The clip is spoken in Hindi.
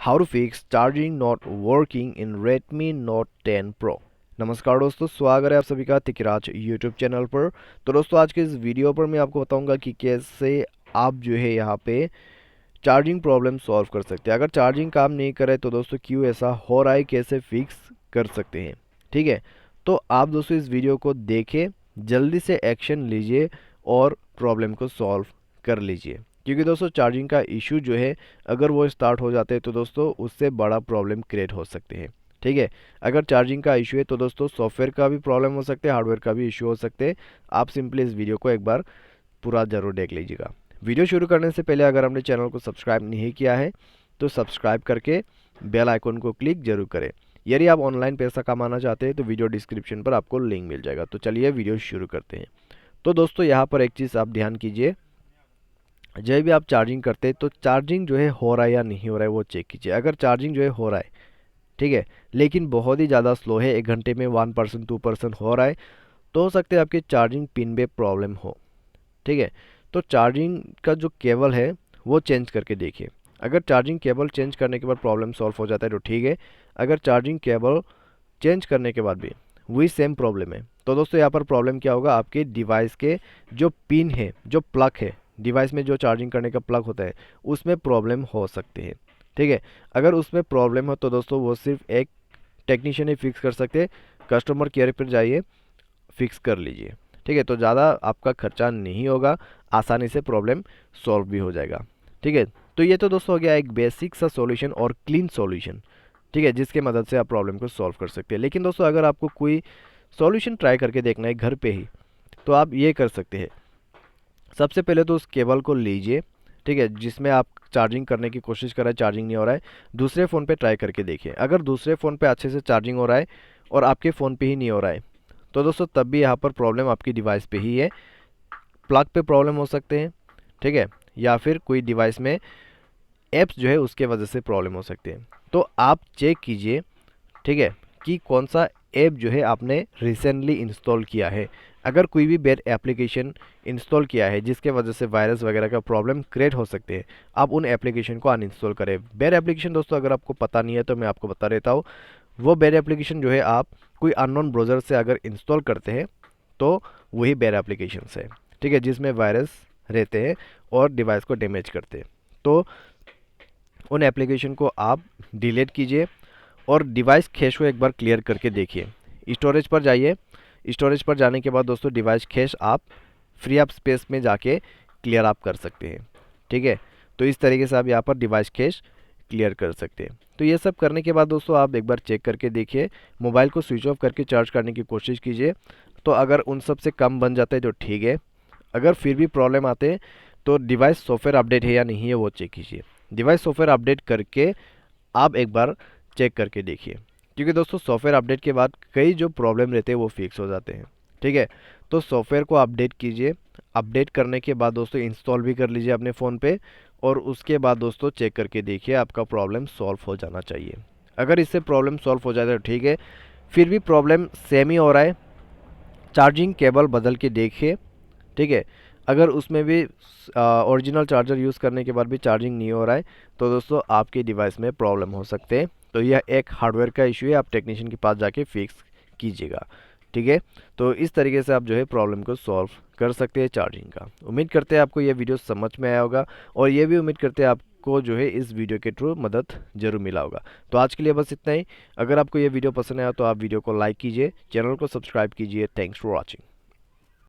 How to fix charging not working in Redmi Note 10 Pro। नमस्कार दोस्तों, स्वागत है आप सभी का तिकराज यूट्यूब चैनल पर। तो दोस्तों आज के इस वीडियो पर मैं आपको बताऊंगा कि कैसे आप जो है यहाँ पे चार्जिंग प्रॉब्लम सॉल्व कर सकते हैं। अगर चार्जिंग काम नहीं करे तो दोस्तों क्यों ऐसा हो रहा है, कैसे फिक्स कर सकते हैं। ठीक है, तो आप दोस्तों इस वीडियो को देखें, जल्दी से एक्शन लीजिए और प्रॉब्लम को सॉल्व कर लीजिए। क्योंकि दोस्तों चार्जिंग का इशू जो है, अगर वो स्टार्ट हो जाते हैं तो दोस्तों उससे बड़ा प्रॉब्लम क्रिएट हो सकते हैं। ठीक है, अगर चार्जिंग का इशू है तो दोस्तों सॉफ्टवेयर का भी प्रॉब्लम हो सकते हैं, हार्डवेयर का भी इशू हो सकते हैं। आप सिंपली इस वीडियो को एक बार पूरा ज़रूर देख लीजिएगा। वीडियो शुरू करने से पहले अगर आपने चैनल को सब्सक्राइब नहीं किया है तो सब्सक्राइब करके बेल आइकन को क्लिक जरूर करें। यदि आप ऑनलाइन पैसा कमाना चाहते हैं तो वीडियो डिस्क्रिप्शन पर आपको लिंक मिल जाएगा। तो चलिए वीडियो शुरू करते हैं। तो दोस्तों यहाँ पर एक चीज़ आप ध्यान कीजिए, जब भी आप चार्जिंग करते हैं तो चार्जिंग जो है हो रहा है या नहीं हो रहा है वो चेक कीजिए। अगर चार्जिंग जो है हो रहा है, ठीक है, लेकिन बहुत ही ज़्यादा स्लो है, 1 घंटे में 1% 2% हो रहा है, तो हो सकता है आपकी चार्जिंग पिन में प्रॉब्लम हो। ठीक है, तो चार्जिंग का जो केबल है वो चेंज करके देखिए। अगर चार्जिंग केबल चेंज करने के बाद प्रॉब्लम सॉल्व हो जाता है तो ठीक है। अगर चार्जिंग केबल चेंज करने के बाद भी वही सेम प्रॉब्लम है तो दोस्तों यहाँ पर प्रॉब्लम क्या होगा, आपके डिवाइस के जो पिन है, जो प्लग है, डिवाइस में जो चार्जिंग करने का प्लग होता है उसमें प्रॉब्लम हो सकती है। ठीक है, अगर उसमें प्रॉब्लम हो तो दोस्तों वो सिर्फ एक टेक्नीशियन ही फिक्स कर सकते हैं। कस्टमर केयर पर जाइए, फिक्स कर लीजिए। ठीक है, तो ज़्यादा आपका खर्चा नहीं होगा, आसानी से प्रॉब्लम सॉल्व भी हो जाएगा। ठीक है, तो ये तो दोस्तों हो गया एक बेसिक सा सॉल्यूशन और क्लीन सॉल्यूशन। ठीक है, जिसके मदद से आप प्रॉब्लम को सॉल्व कर सकते हैं। लेकिन दोस्तों अगर आपको कोई सॉल्यूशन ट्राई करके देखना है घर पे ही, तो आप ये कर सकते हैं। सबसे पहले तो उस केबल को लीजिए, ठीक है, जिसमें आप चार्जिंग करने की कोशिश कर रहे हैं, चार्जिंग नहीं हो रहा है, दूसरे फ़ोन पे ट्राई करके देखिए। अगर दूसरे फ़ोन पे अच्छे से चार्जिंग हो रहा है और आपके फ़ोन पे ही नहीं हो रहा है तो दोस्तों तब भी यहाँ पर प्रॉब्लम आपकी डिवाइस पे ही है। प्लग पे प्रॉब्लम हो सकते हैं, ठीक है, या फिर कोई डिवाइस में ऐप्स जो है उसके वजह से प्रॉब्लम हो सकती है। तो आप चेक कीजिए, ठीक है, कि कौन सा ऐप जो है आपने रिसेंटली इंस्टॉल किया है। अगर कोई भी बैड एप्लीकेशन इंस्टॉल किया है जिसके वजह से वायरस वगैरह का प्रॉब्लम क्रिएट हो सकते हैं, आप उन एप्लीकेशन को अनइंस्टॉल करें। बैड एप्लीकेशन दोस्तों अगर आपको पता नहीं है तो मैं आपको बता देता हूँ। वो बैड एप्लीकेशन जो है आप कोई अननोन ब्राउज़र से अगर इंस्टॉल करते हैं तो वही बैड एप्लीकेशन है। ठीक है, जिसमें वायरस रहते हैं और डिवाइस को डैमेज करते हैं। तो उन एप्लीकेशन को आप डिलीट कीजिए और डिवाइस कैश को एक बार क्लियर करके देखिए। स्टोरेज पर जाइए, स्टोरेज पर जाने के बाद दोस्तों डिवाइस कैश आप फ्री अप स्पेस में जाके क्लियर आप कर सकते हैं। ठीक है, तो इस तरीके से आप यहाँ पर डिवाइस कैश क्लियर कर सकते हैं। तो ये सब करने के बाद दोस्तों आप एक बार चेक करके देखिए, मोबाइल को स्विच ऑफ करके चार्ज करने की कोशिश कीजिए। तो अगर उन सब से कम बन जाता है तो ठीक है। अगर फिर भी प्रॉब्लम आते हैं तो डिवाइस सॉफ्टवेयर अपडेट है या नहीं है वो चेक कीजिए। डिवाइस सॉफ्टवेयर अपडेट करके आप एक बार चेक करके देखिए, क्योंकि दोस्तों सॉफ्टवेयर अपडेट के बाद कई जो प्रॉब्लम रहते हैं वो फिक्स हो जाते हैं। ठीक है, तो सॉफ्टवेयर को अपडेट कीजिए। अपडेट करने के बाद दोस्तों इंस्टॉल भी कर लीजिए अपने फ़ोन पे और उसके बाद दोस्तों चेक करके देखिए, आपका प्रॉब्लम सॉल्व हो जाना चाहिए। अगर इससे प्रॉब्लम सॉल्व हो जाए तो ठीक है, फिर भी प्रॉब्लम सेम ही हो रहा है, चार्जिंग केबल बदल के देखिए। ठीक है, अगर उसमें भी ओरिजिनल चार्जर यूज़ करने के बाद भी चार्जिंग नहीं हो रहा है तो दोस्तों आपके डिवाइस में प्रॉब्लम हो सकते हैं। तो यह एक हार्डवेयर का इशू है, आप टेक्नीशियन के पास जाके फिक्स कीजिएगा। ठीक है, तो इस तरीके से आप जो है प्रॉब्लम को सॉल्व कर सकते हैं चार्जिंग का। उम्मीद करते हैं आपको ये वीडियो समझ में आया होगा और ये भी उम्मीद करते हैं आपको जो है इस वीडियो के थ्रू मदद जरूर मिला होगा। तो आज के लिए बस इतना ही। अगर आपको ये वीडियो पसंद आया तो आप वीडियो को लाइक कीजिए, चैनल को सब्सक्राइब कीजिए। Thanks for watching.